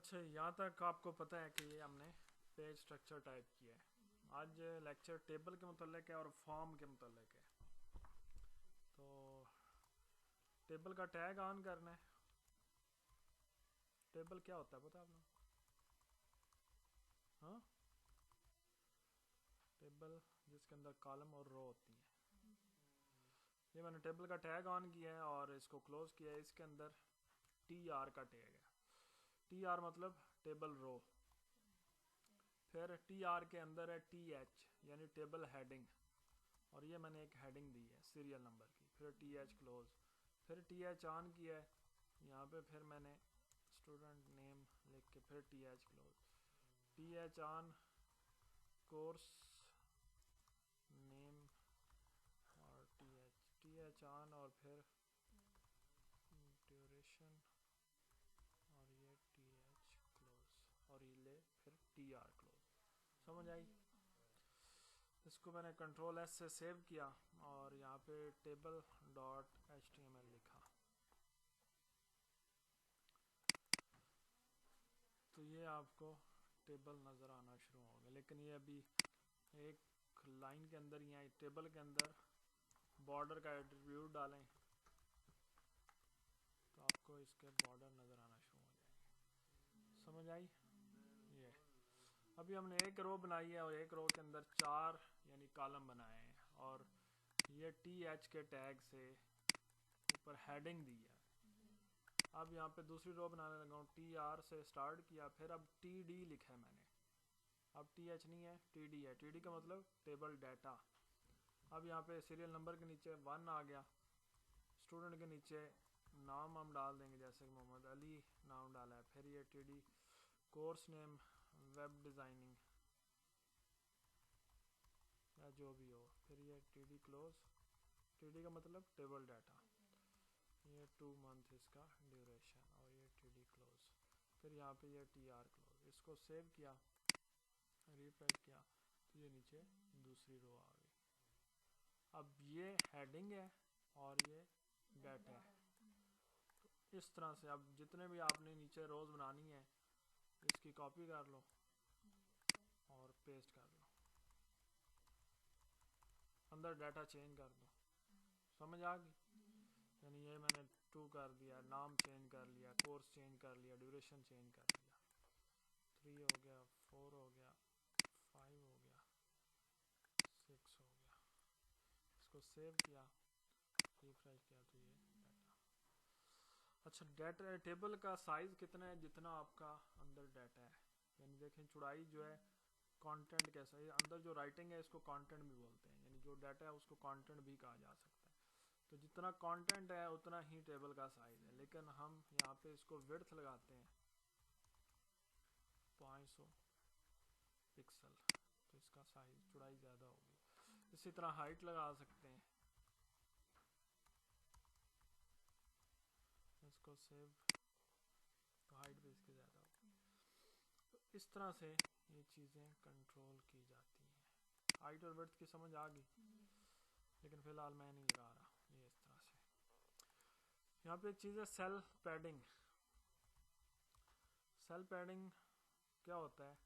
अच्छा, यहाँ तक आपको पता है कि ये हमने पेज स्ट्रक्चर टाइप किया है। आज लेक्चर टेबल के मुतल्लिक है और फॉर्म के मुतल्लिक है। तो टेबल का टैग ऑन करना है। टेबल क्या होता है पता है आप लोग? हाँ, टेबल जिसके अंदर कॉलम और रो होती है। ये मैंने टेबल का टैग ऑन किया है और इसको क्लोज किया है। इसके अंदर टी आर का टैग है। टी आर मतलब टेबल रो। फिर टी आर के अंदर है टी एच यानी टेबल हेडिंग, और ये मैंने एक हेडिंग दी है सीरियल नंबर की। फिर टी एच क्लोज, फिर टी एच ऑन किया है यहाँ पे। फिर मैंने स्टूडेंट नेम लिख के फिर T H close, T H on course name और टी एच ऑन और फिर ड्यूरेशन और ये टी एच क्लोज और ये ले फिर टी आर क्लोज। समझ आई? इसको मैंने कंट्रोल एस से सेव किया और यहाँ पे table dot H T M L लिखा। तो ये आपको टेबल नज़र आना शुरू हो गया। लेकिन ये अभी एक लाइन के अंदर यहाँ टेबल के अंदर बॉर्डर का एट्रीब्यूट डालें तो आपको इसके बॉर्डर नज़र आना शुरू हो जाएंगे। समझ आई? ये अभी हमने एक रो बनाई है और एक रो के अंदर 4 यानी कॉलम बनाए हैं, और ये टी एच के टैग से ऊपर हेडिंग दी है। अब यहाँ पे दूसरी रो बनाने लगा हूँ। टी आर से स्टार्ट किया, फिर अब टी डी लिखा है मैंने। अब टी एच नहीं है, टी डी है। टी डी का मतलब टेबल डाटा। अब यहाँ पे सीरियल नंबर के नीचे 1 आ गया। स्टूडेंट के नीचे नाम हम डाल देंगे, जैसे कि मोहम्मद अली नाम डाला है। फिर ये T D course name web designing या जो भी हो। फिर ये T D close, T D का मतलब टेबल डाटा। ये 2 मंथ इसका ड्यूरेशन और ये टी डी क्लोज। फिर यहाँ पे ये टी आर क्लोज। इसको सेव किया, रिफ्रेश किया तो ये नीचे दूसरी रो आ गई। अब ये हेडिंग है और ये डाटा है। तो इस तरह से अब जितने भी आपने नीचे रोज बनानी है इसकी कॉपी कर लो और पेस्ट कर लो, अंदर डाटा चेंज कर दो। समझ आ गई? यानी ये मैंने 2 कर दिया, नाम चेंज कर लिया, कोर्स चेंज कर लिया, ड्यूरेशन चेंज कर लिया। 3 हो गया, 4 हो गया, 5 हो गया, 6 हो गया। इसको सेव किया, रिफ्रेश किया तो ये डाटा। अच्छा, डाटा टेबल का साइज कितना है? जितना आपका अंदर डाटा है। यानी देखें चौड़ाई जो है कंटेंट कैसा है। अंदर जो राइटिंग है इसको कंटेंट भी बोलते हैं, यानी जो डाटा है उसको कंटेंट भी कहा जा सकता है। तो जितना कंटेंट है उतना ही टेबल का साइज है। लेकिन हम यहाँ पे इसको विड्थ लगाते हैं 500 पिक्सल, तो इसका साइज चौड़ाई ज़्यादा होगी। इसी तरह हाइट लगा सकते हैं। इसको सेव, तो हाइट भी इसकी ज़्यादा होगी। तो इस तरह से ये चीज़ें कंट्रोल की जाती हैं। हाइट और विड्थ की समझ आ गई? लेकिन फ़िलहाल मैं नहीं लगा रहा। ये इस तरह से। यहाँ पे एक चीज़ है सेल पैडिंग। सेल पैडिंग क्या होता है?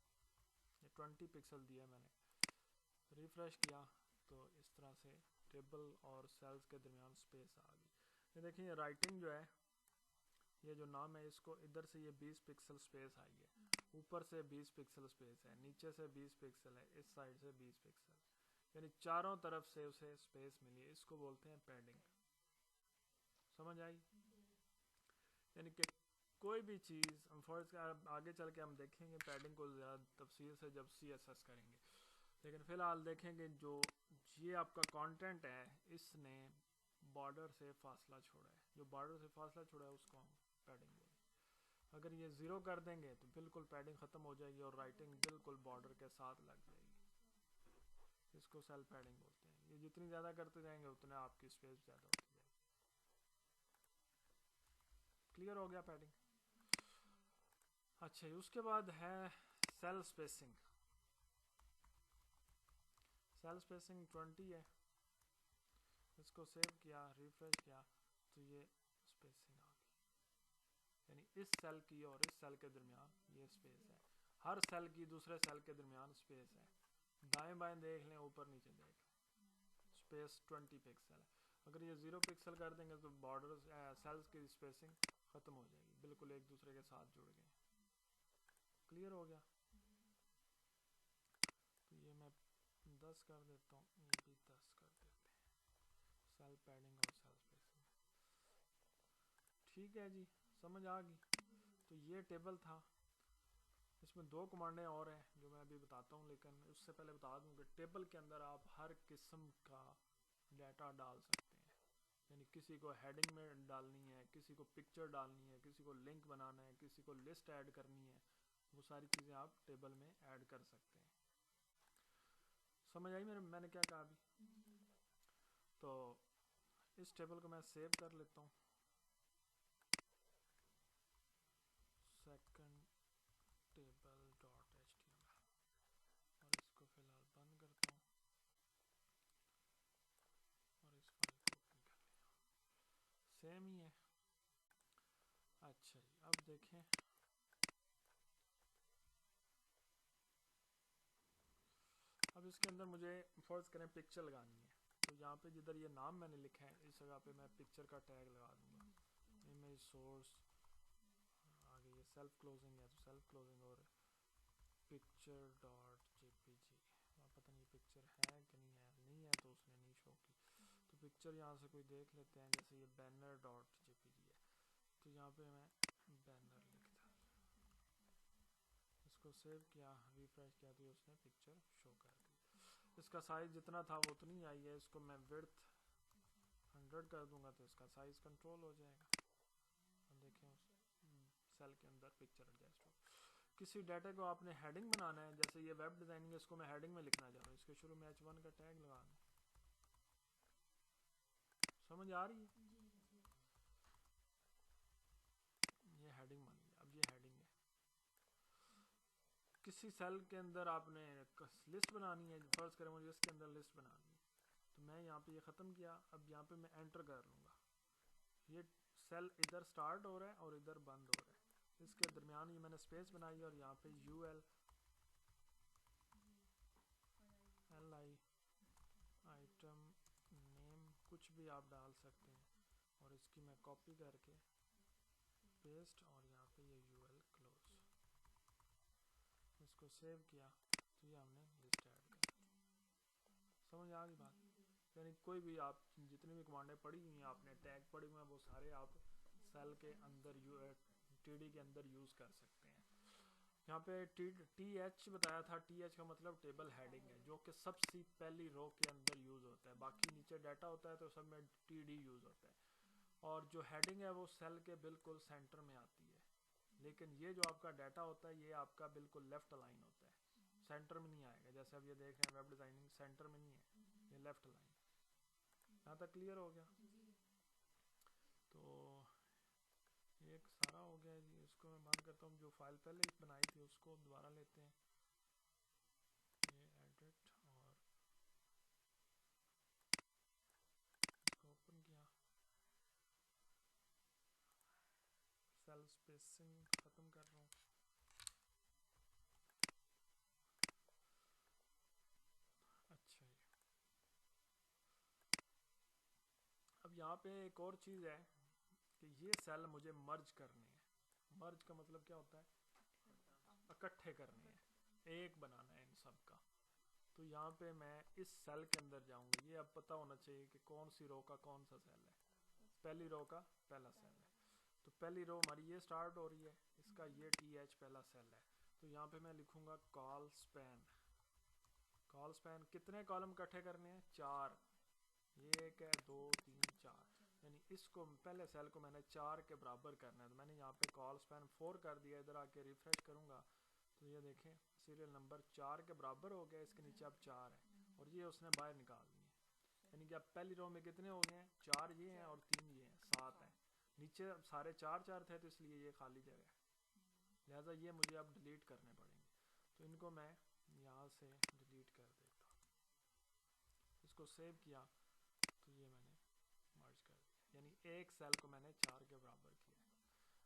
ये 20 पिक्सल दिया है मैंने। रिफ्रेश किया तो इस तरह से टेबल और सेल्स के दरमियान स्पेस आ गई। ये देखिए, ये राइटिंग जो है, ये जो नाम है इसको इधर से ये 20 पिक्सल स्पेस आई है, ऊपर से 20 पिक्सल स्पेस है, नीचे से 20 पिक्सल है, इस साइड से 20 पिक्सल, यानी चारों तरफ से उसे स्पेस मिली है। इसको बोलते हैं पैडिंग। समझ आई? यानी कि कोई भी चीज़ हम फर्ज आगे चल के हम देखेंगे पैडिंग को ज़्यादा तफसील से जब CSS करेंगे। लेकिन फ़िलहाल देखेंगे जो ये आपका कंटेंट है इसने बॉर्डर से फासला छोड़ा है। जो बॉर्डर से फासला छोड़ा है उसको हम पैडिंग बोलेंगे। अगर ये 0 कर देंगे तो बिल्कुल पैडिंग ख़त्म हो जाएगी और राइटिंग बिल्कुल बॉर्डर के साथ लग जाएगी। इसको सेल पैडिंग बोलते हैं। ये जितनी ज़्यादा करते जाएंगे उतने आपकी स्पेस ज़्यादा होती जाएगी। क्लियर हो गया पैडिंग? अच्छा, उसके बाद है सेल स्पेसिंग। सेल स्पेसिंग 20 है। इसको सेव किया, रिफ्रेश किया तो ये स्पेसिंग आ गई। यानी इस सेल की और इस सेल के दरमियान ये स्पेस है, हर सेल की दूसरे सेल के दरमियान स्पेस है। दाएं बाएं देख लें, ऊपर नीचे देख लें, स्पेस 20 पिक्सल है। अगर ये 0 पिक्सल कर देंगे तो बॉर्डर सेल्स की स्पेसिंग ख़त्म हो जाएगी, बिल्कुल एक दूसरे के साथ जुड़ गए। क्लियर हो गया? तो ये मैं 10 कर देता हूँ, ये भी 10 कर देते हैं, सेल पैडिंग और सेल स्पेसिंग। ठीक है जी, समझ आ गई। तो ये टेबल था, इसमें 2 कमांडें और हैं जो मैं अभी बताता हूँ, लेकिन उससे पहले बता दूँ कि टेबल के अंदर आप हर किस्म का डाटा डाल सकते हैं। यानी किसी को हेडिंग में डालनी है, किसी को पिक्चर डालनी है, किसी को लिंक बनाना है, किसी को लिस्ट ऐड करनी है, वो सारी चीज़ें आप टेबल में ऐड कर सकते हैं। समझ आई मैंने क्या कहा अभी? तो इस टेबल को मैं सेव कर लेता हूँ, सेकंड टेबल डॉट HTML, और इसको फ़िलहाल बंद करता हूँ और इस फाइल को ओपन कर लिया। सेम ही है। अच्छा जी, अब देखें, अब इसके अंदर मुझे फर्ज करें पिक्चर लगानी है, तो यहाँ पे जिधर ये नाम मैंने लिखा है इस जगह पे मैं पिक्चर का टैग लगा दूंगा, इमेज सोर्स, आगे ये सेल्फ क्लोजिंग है तो सेल्फ क्लोजिंग, और पिक्चर डॉट JPG। पता नहीं पिक्चर है कि नहीं है, नहीं है तो उसने नहीं शो की, तो पिक्चर यहाँ से कोई देख लेते हैं, जैसे ये बैनर डॉट JPG है, तो यहाँ पे मैं बैनर लिखता, इसको सेव किया, रिफ्रेश किया तो उसने पिक्चर शो कर दी। इसका साइज जितना था वो उतनी आई है, इसको मैं विड्थ 100 कर दूंगा तो इसका साइज कंट्रोल हो जाएगा। अब देखें उस सेल के अंदर पिक्चर एडजस्ट हो। किसी डाटा को आपने हेडिंग बनाना है, जैसे ये वेब डिजाइनिंग है, इसको मैं हेडिंग में लिखना चाह रहा हूँ, इसके शुरू में H1 का टैग लगा दूँ। समझ आ रही है? ये हेडिंग बन गई। अब ये हेडिंग है, किसी सेल के अंदर आपने लिस्ट बनानी है, फर्ज करें मुझे इसके अंदर लिस्ट बनानी है, तो मैं यहाँ पे ये ख़त्म किया, अब यहाँ पे मैं एंटर कर लूँगा, ये सेल इधर स्टार्ट हो रहा है और इधर बंद हो रहा है, इसके दरमियान ये मैंने स्पेस बनाई और यहाँ पे ULLI आइटम नेम कुछ भी आप डाल सकते हैं, और इसकी मैं कॉपी करके पेस्ट, और यहाँ पे ये UL क्लोज, इसको सेव किया तो ये हमने लिस्ट ऐड कर दी। समझ आ गई बात? यानी कोई भी आप जितनी भी कमांडें पढ़ी हुई हैं, आपने टैग पढ़े हुए हैं, वो सारे आप सेल के अंदर TD के अंदर यूज़ कर सकते हैं। यहाँ पे TH बताया था, TH का मतलब टेबल हेडिंग है, जो कि सबसे पहली रो के अंदर यूज़ होता है, बाकी नीचे डाटा होता है तो सब में TD यूज़ होता है, और जो हेडिंग है वो सेल के बिल्कुल सेंटर में आती है, लेकिन ये जो आपका डाटा होता है ये आपका बिल्कुल लेफ्ट लाइन होता है, सेंटर में नहीं आएगा। जैसे अब ये देख रहे हैं वेब डिज़ाइनिंग सेंटर में नहीं है, ये लेफ्ट लाइन। यहाँ तक क्लियर हो गया? तो एक सारा हो गया जी, इसको मैं बंद करता हूँ। जो फाइल पहले बनाई थी उसको दोबारा लेते हैं, ये एडिट, और इसको ओपन किया, सेल स्पेसिंग ख़त्म कर रहा हूँ। अच्छा जी, अब यहाँ पे एक और चीज़ है कि ये सेल मुझे मर्ज करने हैं। मर्ज का मतलब क्या होता है? इकट्ठे करने हैं, एक बनाना है इन सब का। तो यहाँ पे मैं इस सेल के अंदर जाऊँगा, ये अब पता होना चाहिए कि कौन सी रो का कौन सा सेल है। पहली रो का पहला सेल है, तो पहली रो हमारी ये स्टार्ट हो रही है, इसका ये TH पहला सेल है, तो यहाँ पे मैं लिखूँगा कॉल स्पैन। कॉल स्पैन कितने कॉलम इकट्ठे करने हैं? 4, ये एक है, 2 3 4, यानी इसको पहले सेल को मैंने 4 के बराबर करना है, तो मैंने यहाँ पे कॉल स्पैन 4 कर दिया। इधर आके रिफ्रेश करूँगा तो ये देखें सीरियल नंबर 4 के बराबर हो गया, इसके नीचे अब 4 है, और ये उसने बाहर निकाल दिए, यानी कि अब पहली रो में कितने हो गए हैं? 4 ये हैं और 3 ये हैं, 7 हैं। नीचे सारे 4 थे तो इसलिए ये खाली जगह है, लिहाजा ये मुझे अब डिलीट करने पड़ेंगे, तो इनको मैं यहाँ से डिलीट कर देता हूँ। इसको सेव किया तो ये मैंने मर्ज कर दिया, यानी एक सेल को मैंने 4 के बराबर किया।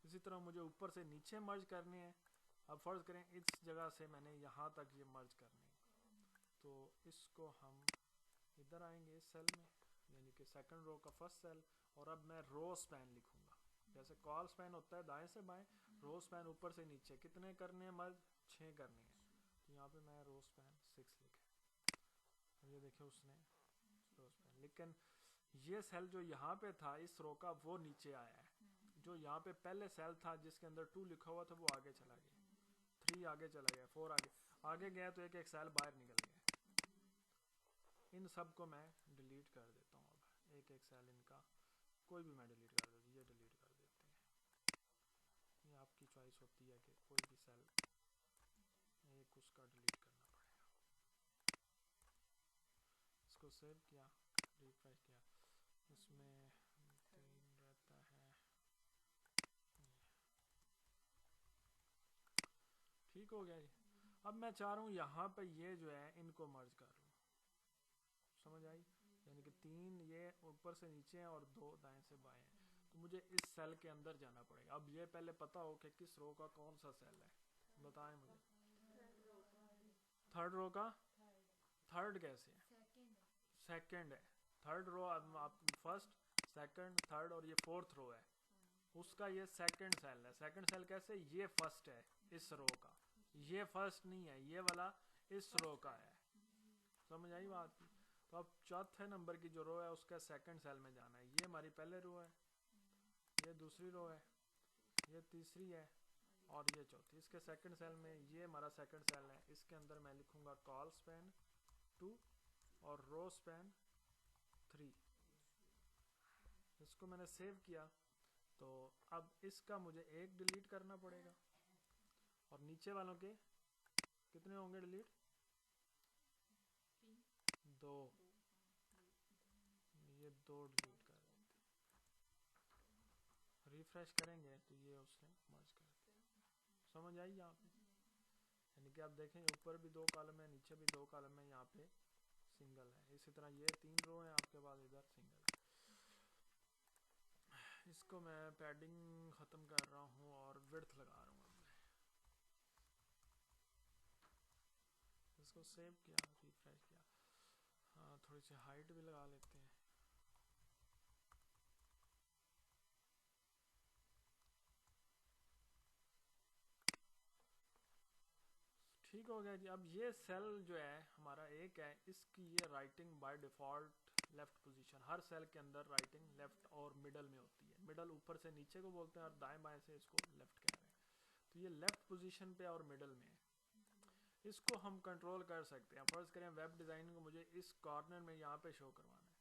इसी तरह मुझे ऊपर से नीचे मर्ज करने हैं। अब फर्ज करें इस जगह से मैंने यहाँ तक ये मर्ज करने हैं, तो इसको हम इधर आएंगे इस सेल में, यानी कि सेकंड रो का फर्स्ट सेल, और अब मैं रो स्पैन लिखूंगा। जैसे कॉल स्पैन होता है दाएं से बाएं, रो स्पैन ऊपर से नीचे। कितने करने हैं मर्ज? 6 करने हैं। तो यहाँ पे मैं रो स्पैन 6 लिखे। ये देखिए उसने रो स्पैन, लेकिन ये सेल जो यहाँ पे था इस रो का वो नीचे आया है। जो यहाँ पे पहले सेल था जिसके अंदर 2 लिखा हुआ था वो आगे चला गया, 3 आगे चला गया, 4 आगे गया, तो एक एक सेल बाहर निकल गया। इन सब को मैं डिलीट कर देता हूँ। अब एक एक सेल इनका कोई भी मैं डिलीट कर देता हूँ, ये डिलीट कर देते हैं। ये आपकी चॉइस होती है कि कोई भी सेल एक उसका डिलीट करना पड़ेगा। इसको सेव किया, रिफ्रेश किया, इसमें 3 रहता है, ठीक हो गया जी। अब मैं चाह रहा हूँ यहाँ पे ये जो है इनको मर्ज कर लूँ, समझ आई? यानी कि 3 ये ऊपर से नीचे हैं और 2 दाएं से बाएं हैं। तो मुझे इस सेल के अंदर जाना पड़ेगा। अब ये पहले पता हो कि किस रो का कौन सा सेल है, बताएं मुझे। थर्ड रो का, थर्ड कैसे है? सेकंड है। थर्ड रो आप फर्स्ट, सेकंड, थर्ड और ये फोर्थ रो है, उसका ये सेकंड सेल है। सेकंड सेल कैसे? ये फर्स्ट है इस रो का, ये फर्स्ट नहीं है, ये वाला इस रो का है। समझ आई बात की? तो अब चौथे नंबर की जो रो है उसका सेकंड सेल में जाना है। ये हमारी पहले रो है, ये दूसरी रो है, ये तीसरी है और ये चौथी। इसके सेकंड सेल में ये हमारा सेकंड सेल है, इसके अंदर मैं लिखूंगा कॉल स्पैन 2 और रो स्पैन 3। इसको मैंने सेव किया। तो अब इसका मुझे एक डिलीट करना पड़ेगा और नीचे वालों के कितने होंगे डिलीट? 2। ये 2 डिलीट कर देते, रिफ्रेश करेंगे तो ये उसने मर्ज कर दिया। समझ आई यहाँ पे? यानी कि आप देखें ऊपर भी 2 कॉलम है, नीचे भी 2 कॉलम है, यहाँ पे सिंगल है। इसी तरह ये 3 रो है आपके पास, इधर सिंगल है। इसको मैं पैडिंग ख़त्म कर रहा हूँ और विड्थ लगा रहा हूँ। इसको सेव किया, रिफ्रेश किया, हाँ थोड़ी सी हाइट भी लगा लेते हैं। ठीक हो गया जी। अब ये सेल जो है हमारा एक है, इसकी ये writing by default left position, हर सेल के अंदर राइटिंग लेफ़्ट और मिडल में होती है। मिडल ऊपर से नीचे को बोलते हैं और दाएं बाएं से इसको लेफ़्ट कह रहे हैं। तो ये लेफ़्ट पोजीशन पे और मिडल में है। इसको हम कंट्रोल कर सकते हैं। फर्ज करें वेब डिज़ाइनिंग को मुझे इस कॉर्नर में यहाँ पे शो करवाना है,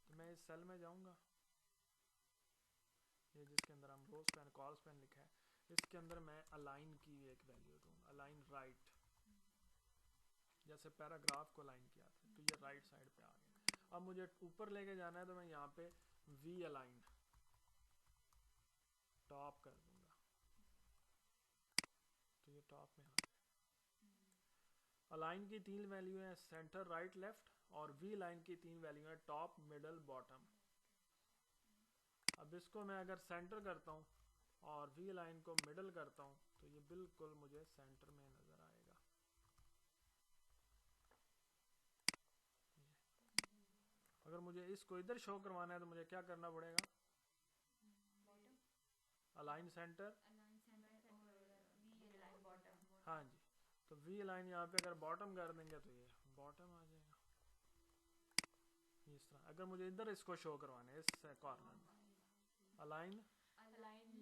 तो मैं इस सेल में जाऊँगा, ये जिसके अंदर हम रो स्पैन कॉल स्पैन लिखा है, इसके अंदर मैं अलाइन की एक वैल्यू दूँगा, अलाइन राइट। जैसे पैराग्राफ को अलाइन किया था, तो ये राइट साइड पे आ गया। अब मुझे ऊपर लेके जाना है तो मैं यहाँ पे वी अलाइन टॉप कर दूंगा, तो ये टॉप में आ गया। अलाइन की 3 वैल्यू है, सेंटर राइट लेफ्ट, और वी लाइन की 3 वैल्यू है, टॉप मिडल बॉटम। अब इसको मैं अगर सेंटर करता हूँ और वी लाइन को मिडल करता हूँ तो ये बिल्कुल मुझे सेंटर में नजर आएगा। अगर मुझे इसको इधर शो करवाना है तो मुझे क्या करना पड़ेगा? अलाइन सेंटर, हाँ जी। तो वी लाइन यहाँ पे अगर बॉटम कर देंगे तो ये बॉटम आ जाएगा इस तरह। अगर मुझे इधर इसको शो करवाना है इस कॉर्नर में, अलाइन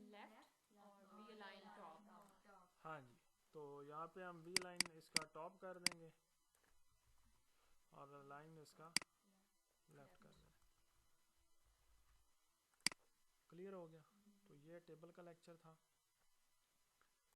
लेफ्ट और वी अलाइन टॉप। हाँ जी, तो यहाँ पे हम वी लाइन इसका टॉप कर देंगे और लाइन इसका लेफ्ट कर देंगे। क्लियर हो गया? तो ये टेबल का लेक्चर था।